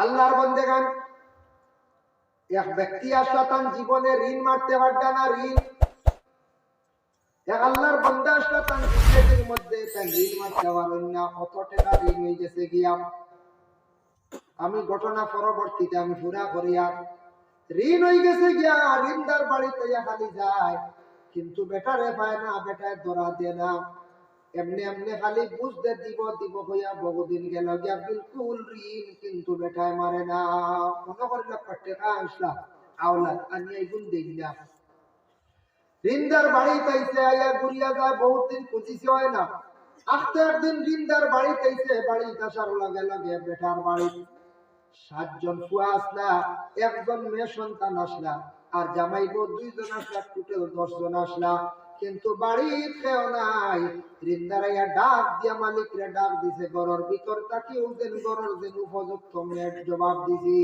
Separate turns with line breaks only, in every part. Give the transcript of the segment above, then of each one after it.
আল্লাহর বান্দাগান, এক ব্যক্তি আসলা তার জীবনে ঋণ মারতে পারত না। ঋণ এক আল্লাহর বান্দা আসলা তার জিন্দেগির মধ্যে তার ঋণ মারতে পারেন না, অত টাকা ঋণ হয়ে গেছে গিয়া। আমি ঘটনা পরবর্তীতে আমি পুরা করিয়া ঋণ হয়ে গেছে গিয়া, ঋণদার বাড়িতে খালি যায় কিন্তু বেটারে পায় না, বেটায় ধরা দেয় না। এমনি এমনি খালি বুঝতে দিব দিব হইয়া বহুদিন গেল গিয়া, বিলকুল ঋণ কিন্তু বেটায় মারে না। মনে করিল টাকা আসলাম আওলাদ আনি এগুন দেই না। ঋণদার বাড়ি তাইছে আইয়া ঘুরিয়া যায়, বহুত দিন খুঁজিছে হয় না। আস্তে একদিন ঋণদার বাড়ি তাইছে, বাড়ি আসার লগে লগে বেটার বাড়ি 7 জন ফুয়া আসলা, একজন মেয়ে সন্তান আসলা, আর জামাই বউ 2 জন আসলা, টোটাল 10 জন আসলা। কিন্তু বাড়ির কেউ নাই। ঋণদারাইয়া ডাক দিয়া মালিকরে ডাক দিছে, ঘরের ভিতর তাকি উঠেন, ঘরের যেন উপযুক্ত মেয়ের জবাব দিছি।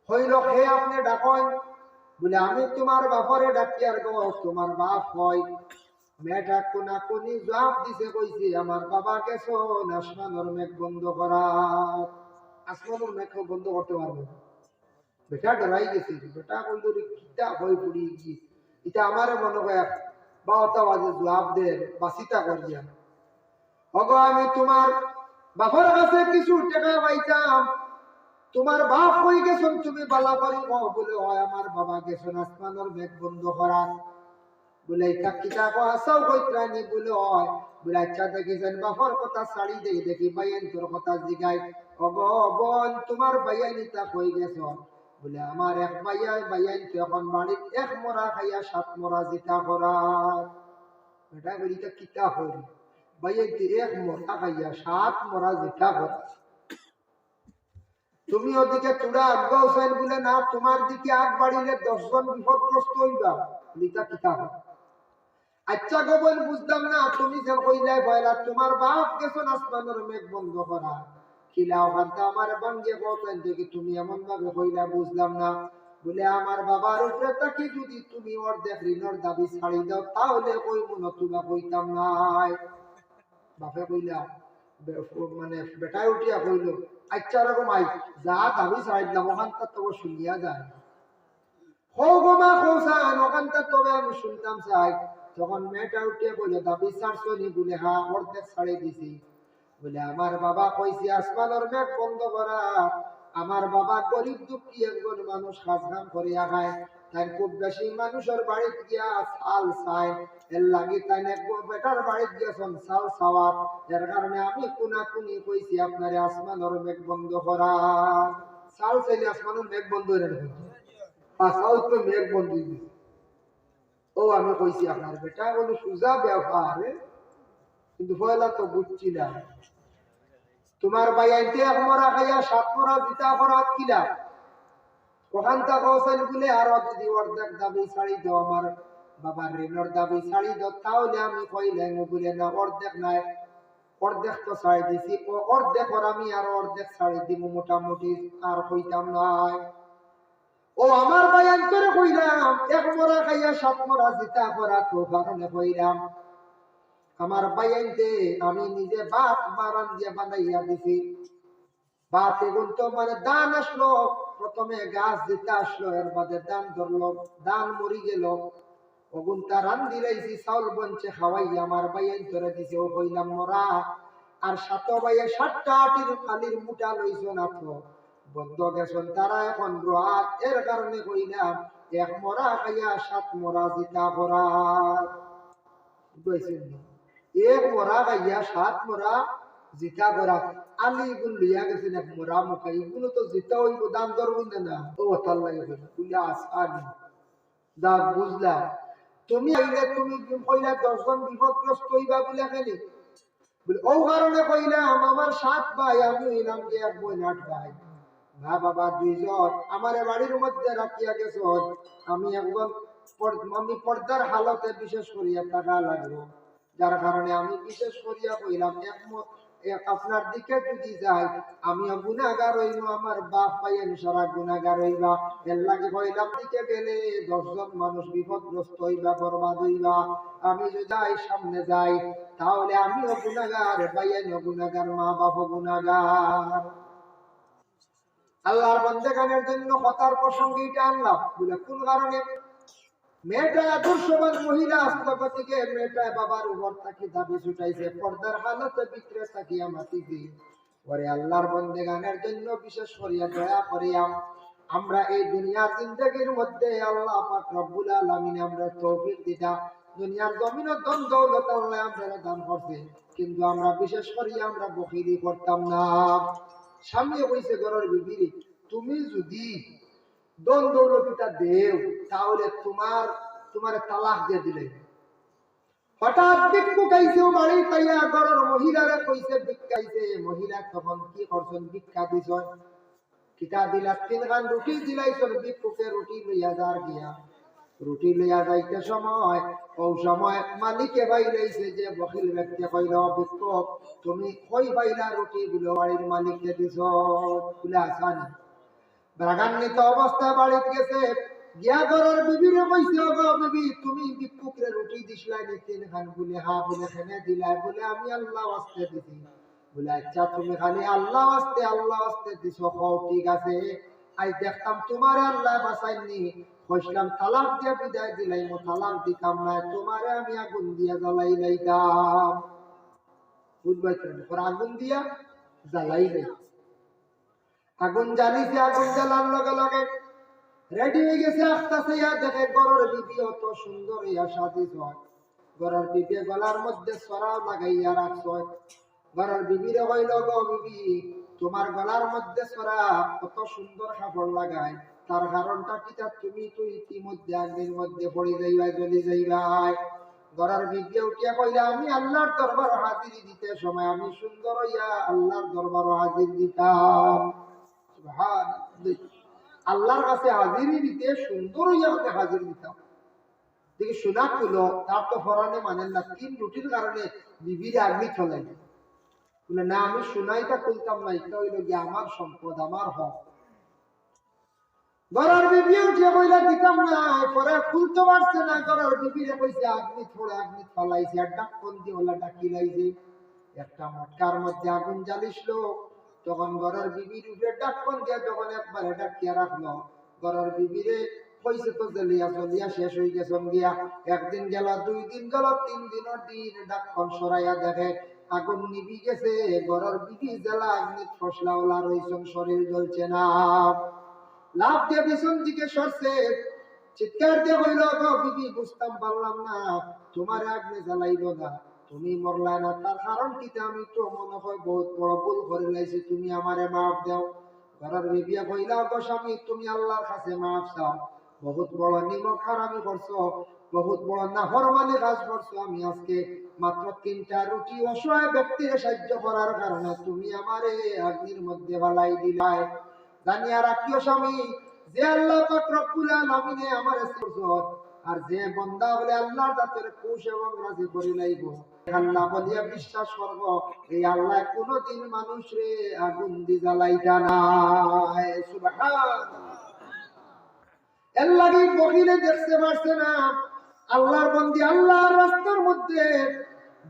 হইল হে আপনি ডাকেন? বলে আমি তোমার বাপরে ডাকি। আর গো তোমার বাপ হয়? মেয়েটা কোনা কোনি জবাব দিছে, কইছি আমার বাবা গেছো আসমানের মেঘ বন্ধ করা। আসমানের মেঘ বন্ধ করতে পারবে? বেটা ডরাই গেছে। বেটা কইল কিতা হয়ে পড়ি গিয়ে, এটা আমারে মনে হয় বারোটা বাজে জবাব দে, বাসিতা করিয়া। অগো আমি তোমার বাবার কাছে কিছু টাকা পাইতাম, তোমার বাপ হয়ে গেছেন, তুমি বালা করি বলে হয় আমার বাবা গেছেন আসমানের মেঘ বন্ধ করা। বলে এটা কিতা আসাও কইত্রানি বলে হয়। বলে আচ্ছা দেখিছেন বাপর কথা ছাড়ি দেই, দেখি বাইন তোর কথা জিগাই। অগো বোন তোমার বাইয়ানিতা হয়ে গেছ? বলে আমার এক বাইয়ান তো এখন বাড়ির 1 মরা খাইয়া 7 মরা জিতা করা। এটা বলিটা কিতা হইল? বাইয়ান 1 মরা খাইয়া 7 মরা জিতা করা। তুমি ওদিকে চূড়া আগাও চাইল বলে না, তোমার দিকে আগ বাড়িলে 10 জন বিপদগ্রস্ত হইবা। বলিটা কিতা হয়? আচ্ছা গোবল বুঝলাম না, তুমি যে কইলাই ভয়লা তোমার বাপ গেছেন আসমানের মেঘ বন্ধ করা, কিলা ওখানটা আমার বাঙ্গে বলতেন দেখি তুমি এমন ভাবে কইলা বুঝলাম না। বলে আমার বাবার উপরে তাকি যদি তুমি অর্ধেক ঋণের দাবি ছাড়ি দাও তাহলে কই মনে তুলা কইতাম নাই। বাপে কইলা মানে বেটায় উঠিয়া কইল আচ্ছা রকম আই যা দাবি ছাড়ি দিলাম ওখানটা তো শুনিয়া যায়। হো গোমা খোসান ওখানটা তবে আমি শুনতাম চাই। যখন মেয়েটা উঠে বলে দাবি ছাড়ছনি? বলে হ্যাঁ অর্ধেক ছাড়ে দিছি। বলে আমার বাবা কইছে আসমানের মেঘ বন্ধ করা। আমার বাবা গরিব দুঃখী একজন মানুষ, কাজ কাম করিয়া খায়, তাই খুব বেশি মানুষের বাড়িতে গিয়া চাল চায়, এর লাগি তাই বেটার বাড়িতে গিয়েছেন চাল চাওয়ার। এর কারণে আমি কোনা কুনি কইছি আপনারে আসমানের মেঘ বন্ধ করা। চাল চাইলে আসমানের মেঘ বন্ধ হয়ে যাবে, চাল তো মেঘ বন্ধ দিছে। ও আমি কইছি আপনার বেটা বলে সুজা ব্যবহার, কিন্তু পয়লা তো বুঝছি না। তোমার বাইয়াইতে 1 মরা খাইয়া 7 মরা জিতা অপরাধ কিলা? ওখান থেকে হোসেন বলে আরো যদি অর্ধেক দাবি ছাড়ি দাও, আমার বাবার ঋণের দাবি ছাড়ি দাও, তাহলে আমি কইলাম বলে না অর্ধেক নাই, অর্ধেক তো ছাড়ি দিছি, ও অর্ধেক ওর আমি আরো অর্ধেক ছাড়ি দিব মোটামুটি, আর কইতাম নাই। ও আমার বায়ান করে কইলাম 1 মরা খাইয়া 7 মরা জিতা করা তো কারণে কইলাম আমার বায়াইতে আমি নিজে বাত বারান দিয়ে বানাইয়া দিছি। বাত এগুন তো মানে দান আসলো, প্রথমে গাছ দিতে আসলো, এর বাদে দান ধরলো, দান মরি গেল, ওগুন তার রান দিলাইছি চাউল বঞ্চে খাওয়াই আমার বায়াইন ধরে দিছে। ও কইলাম মরা আর 7 বাইয়ে 7টা আটির খালির মুটা লইছো না তো বন্ধ গেছেন তারা এখন রাত। এর কারণে কইলাম 1 মরা খাইয়া 7 মরা জিতা ভরা। বুঝছেন? 1 মরা খাইয়া 7 মরা জিতা ভরা। আলি গুন লিয়া গেছেন 1 মরা মুখা, এগুলো তো জিতা হইব, দাম দর হইল না। ও তার লাগে বলে আসানি দা বুঝলা। তুমি আইলে তুমি কইলা 10 জন বিপদগ্রস্ত হইবা বলে কেন? বলে ও কারণে কইলাম আমার 7 ভাই, আমি হইলাম যে 1 বোন 8 ভাই। না বাবা 2 জন আমার বাড়ির মধ্যে রাখিয়া গেছ, আমি একজন আমি পর্দার হালতে বিশেষ করিয়া টাকা লাগবো, যার কারণে আমি বিশেষ করিয়া কইলাম আপনার দিকে যদি যাই আমি গুনাহগার হইব, আমার বাপ ভাইয়ের সারা গুনাহগার হইবা। এর লাগে কইলাম দিকে গেলে 10 জন মানুষ বিপদগ্রস্ত হইবা, বরবাদ হইবা। আমি যদি যাই সামনে যাই তাহলে আমিও গুনাহগার, ভাইয়ের গুনাহগার, মা বাপ গুনাহগার। আল্লাহর বান্দাগানের জন্য কথার প্রসঙ্গে এটা আনলাম বলে কোন কারণে মেয়েটা আদর্শবান মহিলা আসলো থেকে মেয়েটা বাবার উপর থাকি দাবি ছুটাইছে পর্দার হালতে বিক্রে থাকিয়া মাতিছে পরে আল্লাহর বান্দাগানের জন্য বিশেষ করিয়া দয়া করিয়া আমরা এই দুনিয়ার জিন্দেগির মধ্যে আল্লাহ পাক রব্বুল আলামিন আমরা তৌফিক দিতা দুনিয়ার জমিন ও ধন দৌলত আল্লাহ আমরা দান করছে কিন্তু আমরা বিশেষ করিয়া আমরা বখিলি করতাম না সামনে কইছে ঘরের বিবি তুমি যদি ধন দৌলতটা দেও তাহলে তোমার তালাক দিয়ে দিলে হঠাৎ ভিক্ষু খাইছেও বাড়ি তাইয়া ঘরের মহিলারা কইছে ভিক্ষাইছে মহিলা তখন কি করছেন ভিক্ষা দিছেন কিতা দিলা 3 খান রুটি দিলাইছেন ভিক্ষুকে রুটি লইয়া যার গিয়া রুটি লইয়া যাইতে সময় ও সময় মালিকে বাইলাইছে যে বখিল ব্যক্তি কইল ভিক্ষুক তুমি কই বাইলা রুটি গুলো বাড়ির মালিককে দিছ বলে আসানি বাগান্বিত অবস্থায় বাড়িতে গেছে গিয়া ঘরের বিবিরে কইছে গো বিবি তুমি ভিক্ষুকরে রুটি দিছলাই নি 3 খান বলে হ্যাঁ বলে খেনে দিলাই বলে আমি আল্লাহ ওয়াস্তে দিছি বলে আচ্ছা তুমি খালি আল্লাহ ওয়াস্তে দিছো হও ঠিক আছে আই দেখতাম তোমারে আল্লাহ বাঁচাইনি কইলাম তালাক দিয়া বিদায় দিলাই মো তালাক দিতাম না তোমারে আমি আগুন দিয়া জ্বালাই লাইতাম বুঝবাই তো আগুন দিয়া জ্বালাই লাই আগুন জ্বালিছে আগুন জ্বালার লগে লগে রেডি হয়ে গেছে আস্তে ইয়া দেখে ঘরের বিবি অত সুন্দর ইয়া সাজিস হয় ঘরের বিবি গলার মধ্যে সরাও লাগাইয়া রাখছে ঘরের বিবিরে কইল গো বিবি তোমার গলার মধ্যে সরা কত সুন্দর কাপড় লাগায় তার কারণটা কি তুমি তো ইতিমধ্যে আগের মধ্যে পড়ে যাইবা জ্বলে যাইবাই ঘরের বিবি উঠিয়া কইলা আমি আল্লাহর দরবার হাজিরি দিতে সময় আমি সুন্দর হইয়া আল্লাহর দরবার হাজির দিতাম সুবহানাল্লাহ আল্লাহর কাছে হাজিরি দিতে সুন্দর হইয়া হাজির দিতাম দেখি শোনা খুলো তার তো ফরানে মানেন না 3 রুটির কারণে বিবির আগ্নি চলাই বলে না আমি শোনাইটা খুলতাম না এটা হইল গিয়ে আমার সম্পদ আমার হক ঘরের বিবি উঠে কইলা দিতাম না পরে খুলতে পারছে না ঘরের বিবিরে কইছে আগ্নি ফলাইছে আর ডাক্কন দিয়ে ওলা ডাকি লাইছে একটা মটকার মধ্যে আগুন জ্বালিসলো তখন ঘরের বিবির উপরে ডাক্কন দিয়ে যখন একবারে ডাকিয়া রাখলো ঘরের বিবিরে কইছে তো জ্বলিয়া শেষ হয়ে গেছে গিয়া একদিন গেল 2 দিন গেল 3 দিনের দিন ডাক্কন সরাইয়া দেখে আগুন নিভি গেছে ঘরের বিবি জ্বালা আগ্নি ফসলা ওলা রইছেন শরীর জ্বলছে না লাভ দিয়ে পিছন দিকে সরছে চিৎকার দিয়ে কইল গো বিবি বুঝতাম পারলাম না তোমার আগ্নে জ্বালাইলো না তুমি মরলা না তার কারণ কি আমি তো মনে হয় বহুত বড় ভুল করে লাইছি তুমি আমারে মাফ দাও ঘরের বিবি কইলা গো স্বামী তুমি আল্লাহর কাছে মাফ চাও বহুত বড় নিমক হারামি করছো বহুত বড় নাফরমানি কাজ করছো আমি আজকে মাত্র 3টা রুটি অসহায় ব্যক্তির সাহায্য করার কারণে তুমি আমারে আগ্নির মধ্যে ফালাই দিলাই জানিয়া রাখিও স্বামী যে আল্লাহ পাক রব্বুল আলামিনে আমারে সুরজত আর যে বান্দা বলে আল্লাহর জাতের খুশ এবং রাজি করি লাইব আল্লাহ বলিয়া বিশ্বাস করব এই আল্লাহ কোনদিন মানুষরে আগুন দি জ্বালাইতা না সুবহানাল্লাহ এর লাগি বকিলে দেখতে পারছে না আল্লাহর বন্দি আল্লাহর রাস্তার মধ্যে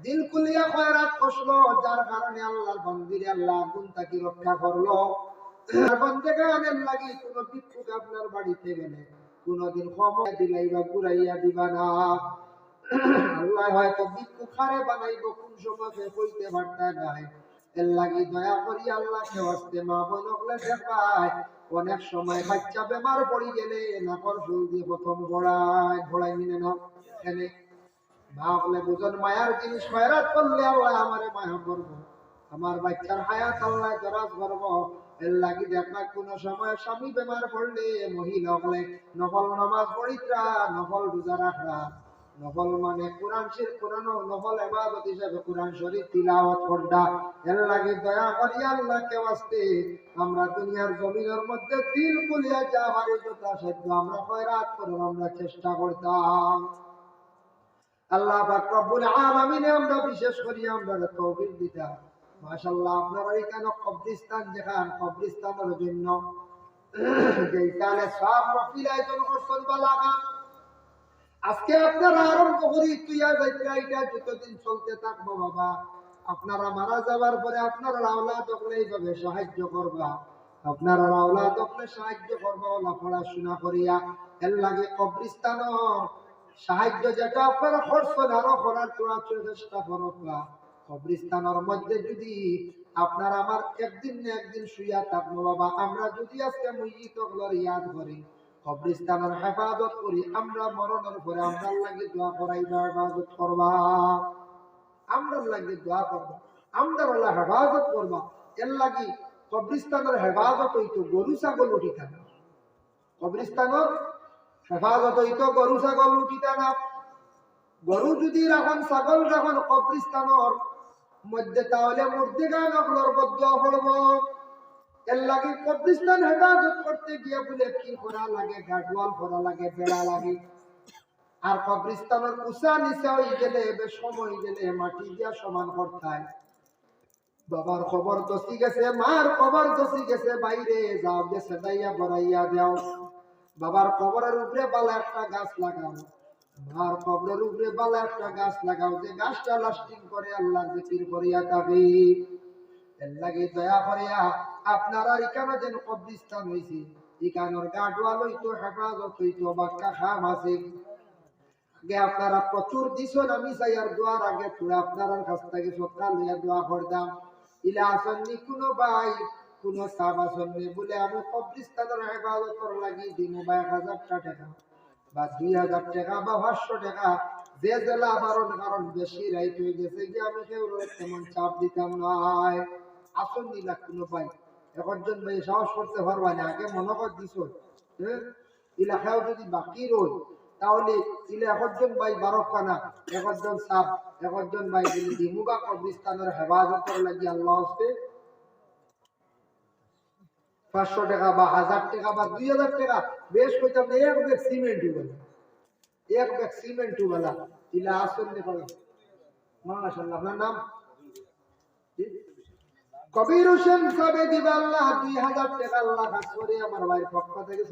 দিল খুলিয়া খয়রাত করলো যার কারণে আল্লাহর বন্দিরে আল্লাহ আগুন তাকে রক্ষা করলো বন্দেগানের লাগি কোন ভিক্ষুক আপনার বাড়িতে গেলে কোনদিন ক্ষমা দিলাইবা ঘুরাইয়া দিবা না আল্লাহ হয়তো ভিক্ষুক খারে বানাইব কোন সময় কইতে পারতা নাই এর লাগি দয়া করি আল্লাহকে ওয়াস্তে মা বোনগুলো দেখায় অনেক সময় বাচ্চা বেমার পড়ি গেলে নাকর ফুল দিয়ে প্রথম ঘোড়ায় নিয়ে নাও এখানে মা বলে বুঝন মায়ার জিনিস খয়রাত করলে আল্লাহ আমারে মায়া করবো আমার বাচ্চার হায়াত আল্লাহ দরাজ করবো এর লাগি দেখবা কোন সময় স্বামী বেমার পড়লে মহিলা বলে নফল নামাজ পড়িত্রা নফল রোজা রাখরা নফল মানে কোরআন শরীফ কোরআন নফল ইবাদত হিসেবে কোরআন শরীফ তিলাওয়াত করডা এর লাগি দয়া করি আল্লাহকে ওয়াস্তে আমরা দুনিয়ার জমিনের মধ্যে দিল খুলিয়া যা পারি যত সাধ্য আমরা খয়রাত করে আমরা চেষ্টা করতাম আল্লাহ পাক রব্বুল আলামিন আমরা বিশেষ করি আমরা তৌফিক দিতাম মাশাআল্লাহ আপনারা এখানে কবরস্থান দেখান কবরস্থানের জন্য যেইখানে সব মফিল আয়োজন করছেন বালাগা আজকে আপনারা আরম্ভ করি তুইয়া যাইতা এটা যতদিন চলতে থাকবো বাবা আপনারা মারা যাওয়ার পরে আপনারা আওলাদ হলে এইভাবে সাহায্য করবা আপনারা আওলাদ আপনি সাহায্য করবা ওলা পড়াশোনা করিয়া এর লাগে কবরস্থানের সাহায্য যেটা আপনারা করছেন আরো করার চেষ্টা করবা। কবরস্থানের মধ্যে যদি আপনার আমার একদিন না একদিন শুইয়া থাকবো বাবা, আমরা যদি আজকে মসজিদ গুলোর ইয়াদ করি, কবরস্থানের হেফাজত করি, আমরা মরণের পরে আমরা লাগে দোয়া করাইবা, হেফাজত করবা, আমরা লাগে দোয়া করবা, আমরা ওলা হেফাজত করবা। এর লাগি কবরস্থানের হেফাজত হইতো গরু ছাগল উঠিতা না, কবরস্থানের হেফাজত হইতো গরু ছাগল উঠিতা না। গরু যদি রাখন ছাগল রাখন কবরস্থানের মধ্যে তাহলে মধ্যে গান আপনার বদ্ধ পড়ব। এর লাগে কবরস্থান হেফাজত করতে গিয়ে বলে কি করা লাগে, গাডওয়াল করা লাগে, বেড়া লাগে। আর কবরস্থানের উঁচা নিচা হয়ে গেলে সময় গেলে মাটি দিয়া সমান করতে, বাবার খবর দসি গেছে, মার খবর দসি গেছে, বাইরে যাও গেছে দাইয়া বড়াইয়া দাও। বাবার কবরের উপরে বালা একটা গাছ লাগাও, মার কবরের উপরে বালা একটা গাছ লাগাও, যে গাছটা লাস্টিং করে আল্লাহ জিকির করিয়া যাবে। এর লাগে দয়া করিয়া আপনারা এখানে যেন কবরস্থান হয়েছে এখানের গাডওয়াল হইতো, হেফাজত হইতো, বাক্কা খাম আছে। আগে আপনারা প্রচুর দিছেন, আমি চাই আর দোয়ার আগে তোরা আপনার কাছ থেকে সত্তা লইয়া দোয়া করতাম। ইলা আসননি কোনো ভাই কোনো সাব আসননি বলে আমি কবরস্থানের হেফাজতের লাগি দিন বা 1000 টাকা বা 2000 টাকা বা 500 টাকা যে জেলা আমারও কারণ বেশি রাইট হয়ে গেছে যে আমি কেউ তেমন চাপ দিতাম নয়। আসন নিলা কোনো ভাই একজন ভাই সাহস করতে পারবা না, আগে মনে কর দিছ এলাকাও যদি বাকি রই তাহলে ইলে একজন ভাই 12 খানা, একজন সাপ, একজন ভাই যদি দিমুগা কবরস্থানের হেফাজতের লাগি আল্লাহ হস্তে 500 টাকা বা 1000 টাকা বা 2000 টাকা বেশ কইতাম না, এক ব্যাগ সিমেন্ট বলে, এক ব্যাগ সিমেন্ট বলা ইলা আসল নে পাবে। মাশাআল্লাহ, আপনার নাম কবির হোসেন সাহেব দিবা আল্লাহ 2000 টাকা আল্লাহ খাস করে আমার ভাইয়ের পক্ষ থেকে